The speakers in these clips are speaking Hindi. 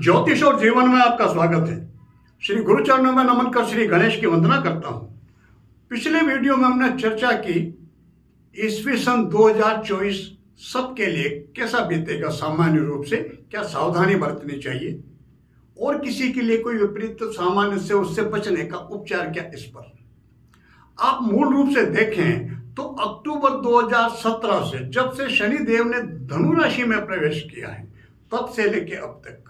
ज्योतिष और जीवन में आपका स्वागत है। श्री गुरुचरणों में नमन कर श्री गणेश की वंदना करता हूं। पिछले वीडियो में हमने चर्चा की ईस्वी सन 2024 सबके लिए कैसा बीतेगा, सामान्य रूप से क्या सावधानी बरतनी चाहिए और किसी के लिए कोई विपरीत सामान्य से उससे बचने का उपचार क्या, इस पर आप मूल रूप से देखें तो अक्टूबर 2017 से जब से शनि देव ने धनु राशि में प्रवेश किया है तब से लेके अब तक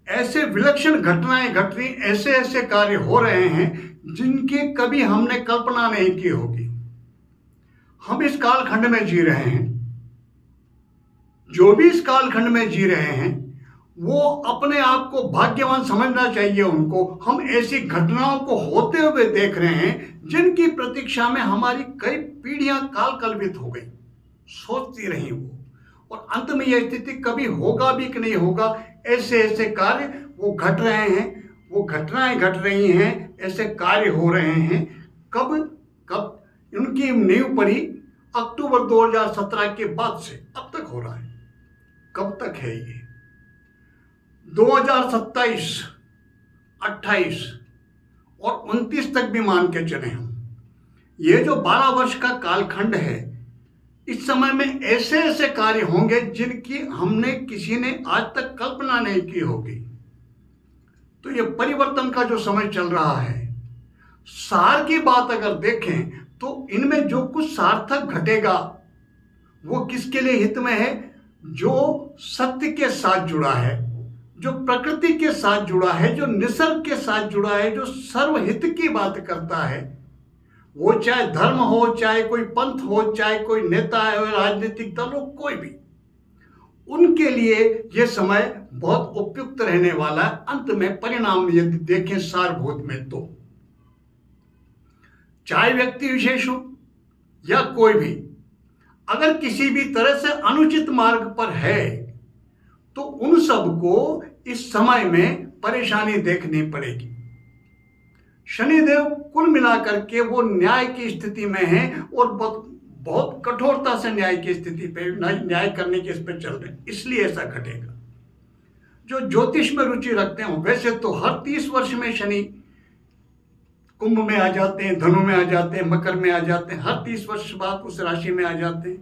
ऐसे विलक्षण घटनाएं घट रही, ऐसे ऐसे कार्य हो रहे हैं जिनकी कभी हमने कल्पना नहीं की होगी। हम इस कालखंड में जी रहे हैं, जो भी इस कालखंड में जी रहे हैं वो अपने आप को भाग्यवान समझना चाहिए उनको। हम ऐसी घटनाओं को होते हुए देख रहे हैं जिनकी प्रतीक्षा में हमारी कई पीढ़ियां काल कल्पित हो गई, सोचती रही वो, और अंत में यह स्थिति कभी होगा भी कि नहीं होगा। ऐसे ऐसे कार्य वो घट रहे हैं, वो घटनाएं घट रही हैं, ऐसे कार्य हो रहे हैं। कब कब उनकी नींव पड़ी अक्टूबर 2017 के बाद से अब तक हो रहा है। कब तक है ये? 2027, 28 और 29 तक भी मान के चले हम। ये जो 12 वर्ष का कालखंड है, इस समय में ऐसे ऐसे कार्य होंगे जिनकी हमने किसी ने आज तक कल्पना नहीं की होगी। तो ये परिवर्तन का जो समय चल रहा है, सार की बात अगर देखें तो इनमें जो कुछ सार्थक घटेगा वो किसके लिए हित में है? जो सत्य के साथ जुड़ा है, जो प्रकृति के साथ जुड़ा है, जो निसर्ग के साथ जुड़ा है, जो सर्वहित की बात करता है, वो चाहे धर्म हो, चाहे कोई पंथ हो, चाहे कोई नेता है, राजनीतिक दल हो, कोई भी, उनके लिए यह समय बहुत उपयुक्त रहने वाला है। अंत में परिणाम यदि देखें सारभूत में, तो चाहे व्यक्ति विशेष हो या कोई भी, अगर किसी भी तरह से अनुचित मार्ग पर है तो उन सबको इस समय में परेशानी देखनी पड़ेगी। शनिदेव कुल मिलाकर के वो न्याय की स्थिति में हैं और बहुत कठोरता से न्याय की स्थिति पे, न्याय करने के इस पे चल रहे हैं, इसलिए ऐसा घटेगा। जो ज्योतिष में रुचि रखते हैं वैसे तो हर 30 वर्ष में शनि कुंभ में आ जाते हैं, धनु में आ जाते हैं, मकर में आ जाते हैं, हर 30 वर्ष बाद उस राशि में आ जाते हैं।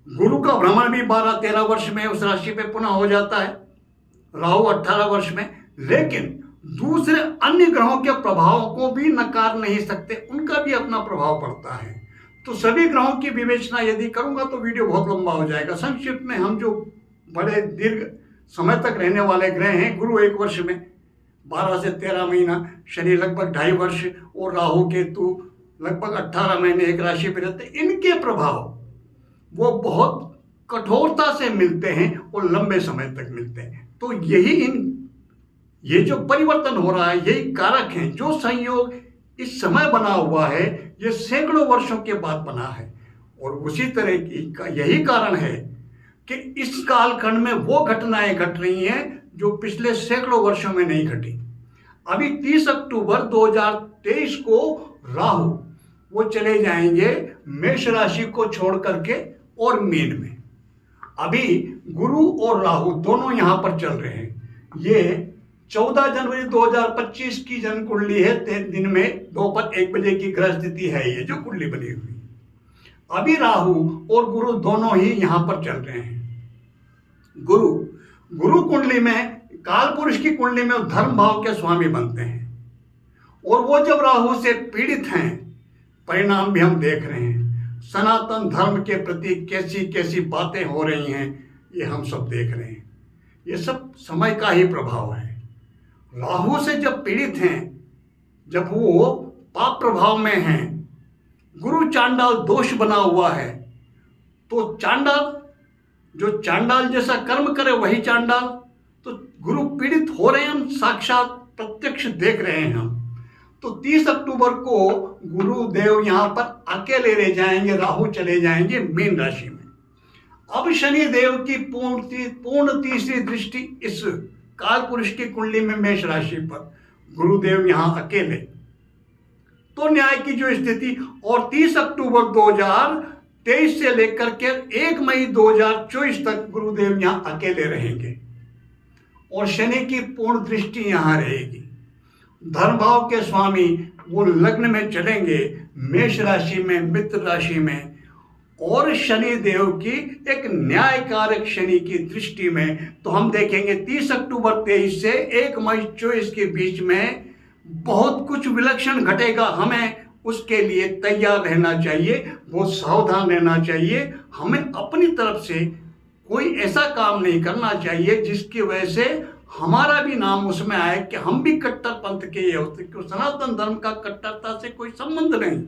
गुरु का भ्रमण भी 12-13 वर्ष में उस राशि पे पुनः हो जाता है, राहु 18 वर्ष में। लेकिन दूसरे अन्य ग्रहों के प्रभावों को भी नकार नहीं सकते, उनका भी अपना प्रभाव पड़ता है। तो सभी ग्रहों की विवेचना यदि करूंगा तो वीडियो बहुत लंबा हो जाएगा। संक्षिप्त में हम जो बड़े दीर्घ समय तक रहने वाले ग्रह हैं, गुरु 1 वर्ष में 12 से 13 महीना, शनि लगभग 2.5 वर्ष और राहु केतु लगभग 18 महीने एक राशि पर रहते हैं। इनके प्रभाव वो बहुत कठोरता से मिलते हैं और लंबे समय तक मिलते हैं। तो ये जो परिवर्तन हो रहा है, यही कारक हैं। जो संयोग इस समय बना हुआ है ये सैकड़ों वर्षों के बाद बना है, और उसी तरह की यही कारण है कि इस कालखंड में वो घटनाएं घट रही हैं जो पिछले सैकड़ों वर्षों में नहीं घटी। अभी 30 अक्टूबर 2023 को राहु वो चले जाएंगे मेष राशि को छोड़ करके और मीन में। अभी गुरु और राहु दोनों यहां पर चल रहे हैं। ये 14 जनवरी 2025 की जन्म कुंडली है, 3 दिन में दोपहर 1 बजे की ग्रह स्थिति है ये जो कुंडली बनी हुई। अभी राहु और गुरु दोनों ही यहां पर चल रहे हैं। गुरु कुंडली में, काल पुरुष की कुंडली में धर्म भाव के स्वामी बनते हैं, और वो जब राहु से पीड़ित हैं, परिणाम भी हम देख रहे हैं। सनातन धर्म के प्रति कैसी कैसी बातें हो रही हैं ये हम सब देख रहे हैं। ये सब समय का ही प्रभाव है। राहु से जब पीड़ित हैं, जब वो पाप प्रभाव में हैं, गुरु चांडाल दोष बना हुआ है, तो जो चांडाल जैसा कर्म करे वही चांडाल। तो गुरु पीड़ित हो रहे हैं, हम साक्षात प्रत्यक्ष देख रहे हैं हम। तो 30 अक्टूबर को गुरुदेव यहां पर अकेले रह जाएंगे, राहु चले जाएंगे मीन राशि में। अब शनि देव की पूर्ण तीसरी दृष्टि इस काल पुरुष की कुंडली में मेष राशि पर, गुरुदेव यहां अकेले। तो न्याय की जो स्थिति, और 30 अक्टूबर 2023 से लेकर के 1 मई 2024 तक गुरुदेव यहां अकेले रहेंगे। और शनि की पूर्ण दृष्टि यहाँ रहेगी। धन भाव के स्वामी वो लग्न में चलेंगे, मेष राशि में, मित्र राशि में, और शनि देव की एक न्यायकारक शनि की दृष्टि में। तो हम देखेंगे 30 अक्टूबर 23 से 1 मई 24 के बीच में बहुत कुछ विलक्षण घटेगा। हमें उसके लिए तैयार रहना चाहिए, बहुत सावधान रहना चाहिए। हमें अपनी तरफ से कोई ऐसा काम नहीं करना चाहिए जिसकी वजह से हमारा भी नाम उसमें आए कि हम भी कट्टर पंथ के ये होते, क्योंकि सनातन धर्म का कट्टरता से कोई संबंध नहीं।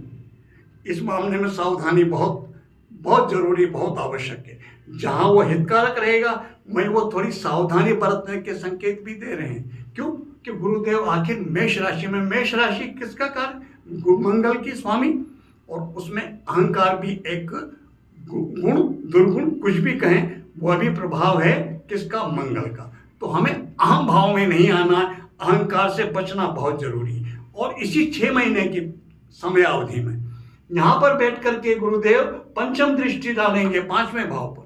इस मामले में सावधानी बहुत बहुत जरूरी, बहुत आवश्यक है। जहां वो हितकारक रहेगा वहीं वो थोड़ी सावधानी बरतने के संकेत भी दे रहे हैं। क्यों? कि गुरुदेव आखिर मेष राशि में, मेष राशि किसका कार्य? मंगल की स्वामी, और उसमें अहंकार भी एक गुण, दुर्गुण कुछ भी कहें, वह भी प्रभाव है किसका? मंगल का। तो हमें अहम भाव में नहीं आना, अहंकार से बचना बहुत जरूरी है। और इसी 6 महीने की समयावधि में यहां पर बैठ करके गुरुदेव पंचम दृष्टि डालेंगे 5वें भाव पर,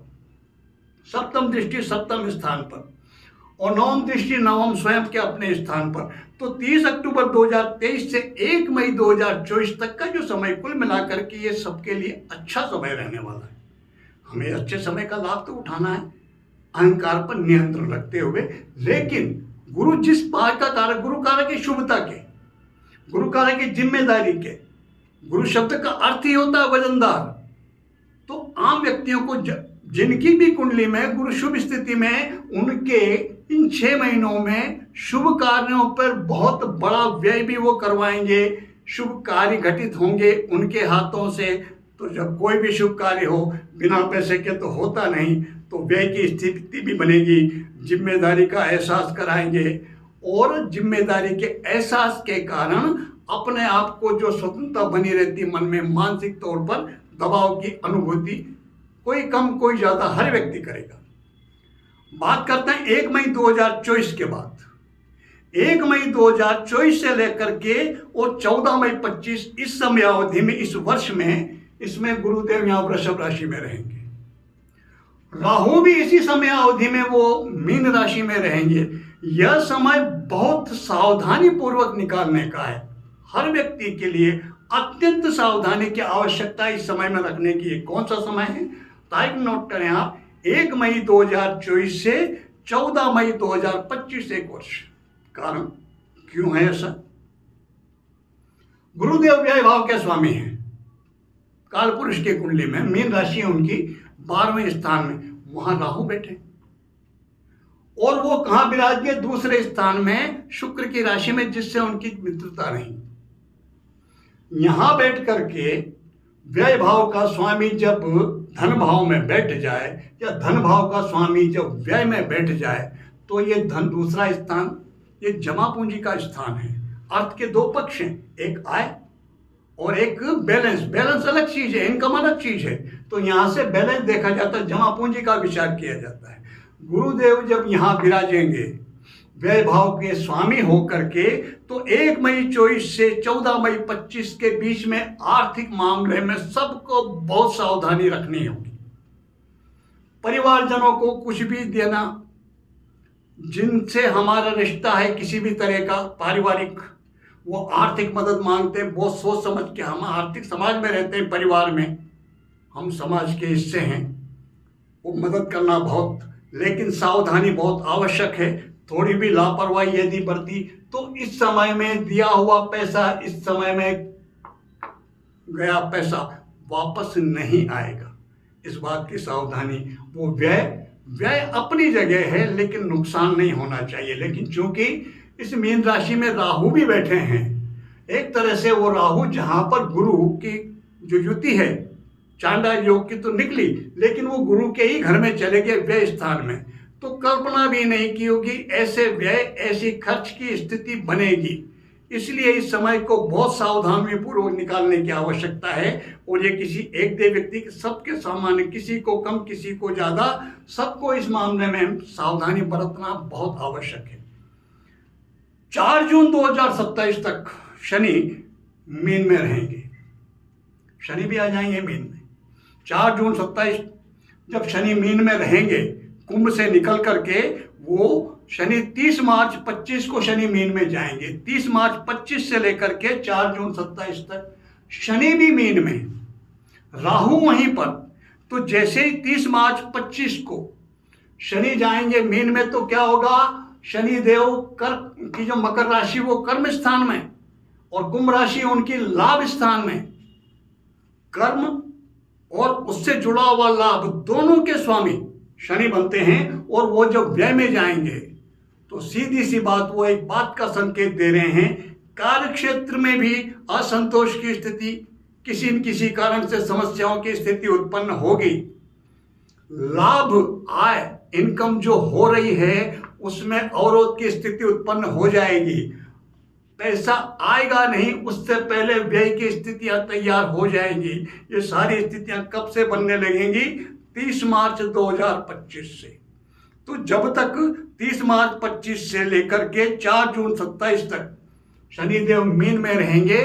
सप्तम दृष्टि सप्तम स्थान पर, और नवम दृष्टि नवम स्वयं के अपने स्थान पर। तो 30 अक्टूबर 2023 से 1 मई 2024 तक का जो समय कुल मिलाकर के ये सबके लिए अच्छा समय रहने वाला है। हमें अच्छे समय का लाभ तो उठाना है, अहंकार पर नियंत्रण रखते हुए। लेकिन गुरु जिस बात का कारक, गुरु कारक की शुभता के, गुरु कारक की जिम्मेदारी के, गुरु शब्द का अर्थ ही होता है वजनदार। तो आम व्यक्तियों को जिनकी भी कुंडली में गुरु शुभ स्थिति में, उनके इन 6 महीनों में शुभ कार्यों पर बहुत बड़ा व्यय भी वो करवाएंगे, शुभ कार्य घटित होंगे उनके हाथों से। तो जब कोई भी शुभ कार्य हो बिना पैसे के तो होता नहीं, तो व्यय की स्थिति भी बनेगी। जिम्मेदारी का एहसास कराएंगे, और जिम्मेदारी के एहसास के कारण अपने आप को जो स्वतंत्रता बनी रहती मन में, मानसिक तौर पर दबाव की अनुभूति कोई कम कोई ज्यादा हर व्यक्ति करेगा। बात करते हैं 1 मई 2024 के बाद। 1 मई 2024 से लेकर के और 14 मई 25 इस समयावधि में, इस वर्ष में, इसमें गुरुदेव यहाँ वृषभ राशि में रहेंगे। राहु भी इसी समयावधि में वो मीन राशि में रहेंगे। यह समय बहुत सावधानी पूर्वक निकालने का है। हर व्यक्ति के लिए अत्यंत सावधानी की आवश्यकता इस समय में रखने की। कौन सा समय है? तारीख नोट करें आप, 1 मई 2024 से 14 मई 2025 एक वर्ष। कारण क्यों है ऐसा? गुरुदेव व्यय भाव के स्वामी हैं, काल पुरुष की कुंडली में मीन राशि है उनकी, 12वें स्थान में वहां राहु बैठे, और वो कहां विराज गए? दूसरे स्थान में शुक्र की राशि में, जिससे उनकी मित्रता रही। यहां बैठ करके व्यय भाव का स्वामी जब धन भाव में बैठ जाए, या धन भाव का स्वामी जब व्यय में बैठ जाए, तो ये धन दूसरा स्थान, ये जमा पूंजी का स्थान है। अर्थ के 2 पक्ष हैं, एक आय और एक बैलेंस। बैलेंस अलग चीज है, इनकम अलग चीज है। तो यहां से बैलेंस देखा जाता है, जमा पूंजी का विचार किया जाता है। गुरुदेव जब यहां विराजेंगे व्यय भाव के स्वामी होकर के, तो 1 मई 24 से 14 मई 25 के बीच में आर्थिक मामले में सबको बहुत सावधानी रखनी होगी। परिवारजनों को कुछ भी देना, जिनसे हमारा रिश्ता है किसी भी तरह का पारिवारिक, वो आर्थिक मदद मांगते हैं, बहुत सोच समझ के। हम आर्थिक समाज में रहते हैं, परिवार में हम समाज के हिस्से हैं, वो मदद करना बहुत, लेकिन सावधानी बहुत आवश्यक है। थोड़ी भी लापरवाही यदि बरती तो इस समय में दिया हुआ पैसा, इस समय में गया पैसा वापस नहीं आएगा। इस बात की सावधानी। वो व्यय अपनी जगह है, लेकिन नुकसान नहीं होना चाहिए। लेकिन चूंकि इस मीन राशि में राहु भी बैठे हैं, एक तरह से वो राहु जहां पर गुरु की जो युति है चांडाल योग की तो निकली, लेकिन वो गुरु के ही घर में चले गए व्यय स्थान में। तो कल्पना भी नहीं की होगी ऐसे व्यय, ऐसी खर्च की स्थिति बनेगी। इसलिए इस समय को बहुत सावधानी पूर्वक निकालने की आवश्यकता है। और ये किसी एक दे व्यक्ति सबके सामान्य, किसी को कम किसी को ज्यादा, सबको इस मामले में सावधानी बरतना बहुत आवश्यक है। 4 जून 2027 तक शनि मीन में रहेंगे, शनि भी आ जाएंगे मीन में। 4 जून 27 जब शनि मीन में रहेंगे, कुंभ से निकल करके वो शनि 30 मार्च 25 को शनि मीन में जाएंगे। 30 मार्च 25 से लेकर के 4 जून 27 तक शनि भी मीन में, राहु वहीं पर। तो जैसे ही 30 मार्च 25 को शनि जाएंगे मीन में, तो क्या होगा, शनि देव कर्क की जो मकर राशि वो कर्म स्थान में और कुंभ राशि उनकी लाभ स्थान में, कर्म और उससे जुड़ा हुआ लाभ दोनों के स्वामी शनि बनते हैं। और वो जब व्यय में जाएंगे तो सीधी सी बात, वो एक बात का संकेत दे रहे हैं, कार्य क्षेत्र में भी असंतोष की स्थिति, किसी न किसी कारण से समस्याओं की स्थिति उत्पन्न होगी। लाभ, आय, इनकम जो हो रही है उसमें अवरोध की स्थिति उत्पन्न हो जाएगी। पैसा आएगा नहीं, उससे पहले व्यय की स्थितियां तैयार हो जाएंगी। ये सारी स्थितियां कब से बनने लगेंगी, 30 मार्च 2025 से। तो जब तक 30 मार्च 25 से लेकर के 4 जून 27 तक शनिदेव मीन में रहेंगे,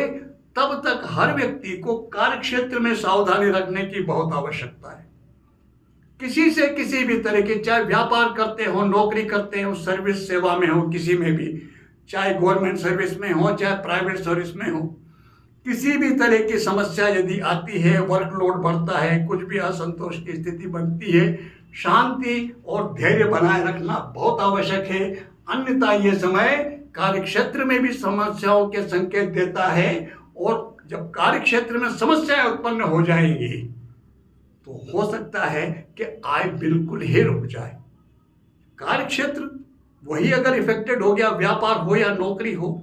तब तक हर व्यक्ति को कार्य क्षेत्र में सावधानी रखने की बहुत आवश्यकता है। किसी से किसी भी तरह के, चाहे व्यापार करते हो, नौकरी करते हो, सर्विस सेवा में हो, किसी में भी, चाहे गवर्नमेंट सर्विस में हो, चाहे प्राइवेट सर्विस में हो, किसी भी तरह की समस्या यदि आती है, वर्कलोड बढ़ता है, कुछ भी असंतोष की स्थिति बनती है, शांति और धैर्य बनाए रखना बहुत आवश्यक है। अन्यथा ये समय कार्य क्षेत्र में भी समस्याओं के संकेत देता है। और जब कार्य क्षेत्र में समस्याएं उत्पन्न हो जाएंगी तो हो सकता है कि आय बिल्कुल ही रुक जाए। कार्य क्षेत्र वही अगर इफेक्टेड हो गया, व्यापार हो या नौकरी हो,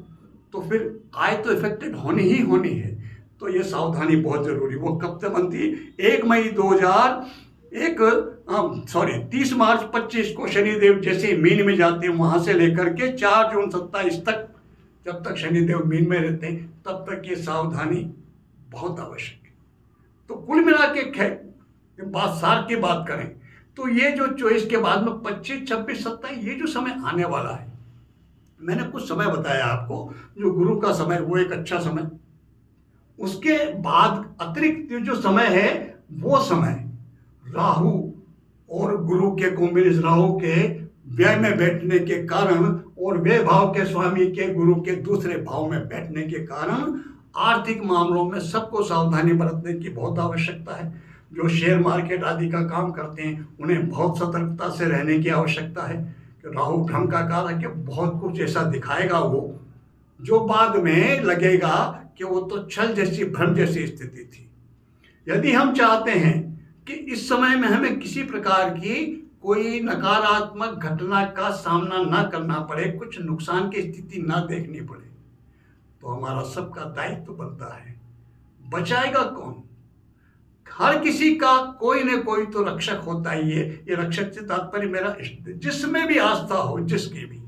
तो फिर आय तो इफेक्टेड होनी ही होनी है। तो ये सावधानी बहुत जरूरी। वो कब तक बनती, 1 मई 30 मार्च 25 को शनिदेव जैसे मीन में जाते हैं, वहां से लेकर के 4 जून 27 तक, जब तक शनिदेव मीन में रहते हैं, तब तक ये सावधानी बहुत आवश्यक है। तो कुल मिला के सार की बात करें तो ये जो 24 के बाद में 25, 26, 27 ये जो समय आने वाला है, मैंने कुछ समय बताया आपको, जो गुरु का समय वो एक अच्छा समय, उसके बाद अतिरिक्त जो समय है वो समय राहु और गुरु के कॉम्बिनेशन, राहु के व्यय में बैठने के कारण और व्यय भाव के स्वामी के गुरु के दूसरे भाव में बैठने के कारण आर्थिक मामलों में सबको सावधानी बरतने की बहुत आवश्यकता है। जो शेयर मार्केट आदि का काम करते हैं उन्हें बहुत सतर्कता से रहने की आवश्यकता है कि राहु भ्रम का कारक है, बहुत कुछ ऐसा दिखाएगा वो जो बाद में लगेगा कि वो तो छल जैसी, भ्रम जैसी स्थिति थी। यदि हम चाहते हैं कि इस समय में हमें किसी प्रकार की कोई नकारात्मक घटना का सामना ना करना पड़े, कुछ नुकसान की स्थिति ना देखनी पड़े, तो हमारा सबका दायित्व बनता है। बचाएगा कौन? हर किसी का कोई न कोई तो रक्षक होता ही है। ये रक्षक से तात्पर्य मेरा जिसमें भी आस्था हो, जिसकी भी,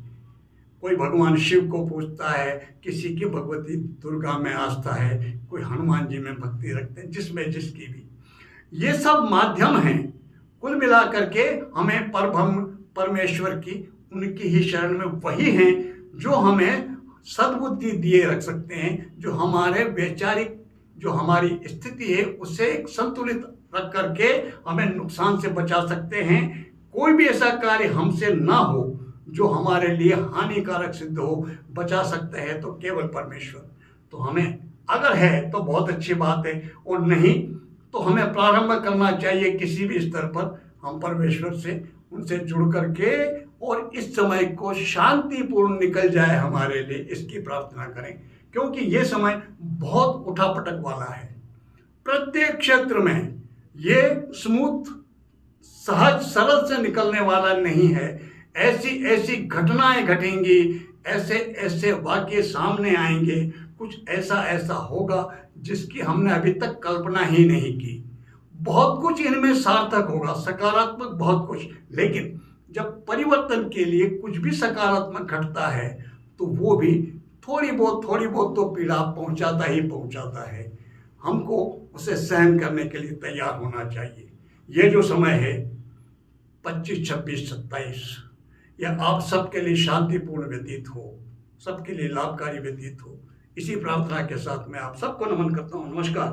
कोई भगवान शिव को पूजता है, किसी की भगवती दुर्गा में आस्था है, कोई हनुमान जी में भक्ति रखते हैं, जिसमें जिसकी भी, ये सब माध्यम हैं। कुल मिलाकर के हमें परब्रह्म परमेश्वर की, उनकी ही शरण में वही हैं जो हमें सद्बुद्धि दिए रख सकते हैं, जो हमारे वैचारिक, जो हमारी स्थिति है उसे एक संतुलित रख करके हमें नुकसान से बचा सकते हैं। कोई भी ऐसा कार्य हमसे ना हो जो हमारे लिए हानिकारक सिद्ध हो, बचा सकते हैं तो केवल परमेश्वर। तो हमें अगर है तो बहुत अच्छी बात है, और नहीं तो हमें प्रारंभ करना चाहिए किसी भी स्तर पर हम परमेश्वर से, उनसे जुड़ करके, और इस समय को शांतिपूर्ण निकल जाए हमारे लिए, इसकी प्रार्थना करें। क्योंकि ये समय बहुत उठापटक वाला है। प्रत्येक क्षेत्र में ये स्मूथ, सहज, सरल से निकलने वाला नहीं है। ऐसी ऐसी घटनाएं घटेंगी, ऐसे ऐसे वाक्य सामने आएंगे, कुछ ऐसा ऐसा होगा जिसकी हमने अभी तक कल्पना ही नहीं की। बहुत कुछ इनमें सार्थक होगा, सकारात्मक बहुत कुछ, लेकिन जब परिवर्तन के लिए कुछ भी सकारात्मक घटता है तो वो भी थोड़ी बहुत तो पीड़ा पहुंचाता ही पहुंचाता है। हमको उसे सहन करने के लिए तैयार होना चाहिए। ये जो समय है 25, 26, 27, यह आप सबके लिए शांतिपूर्ण व्यतीत हो, सबके लिए लाभकारी व्यतीत हो। इसी प्रार्थना के साथ मैं आप सबको नमन करता हूँ। नमस्कार।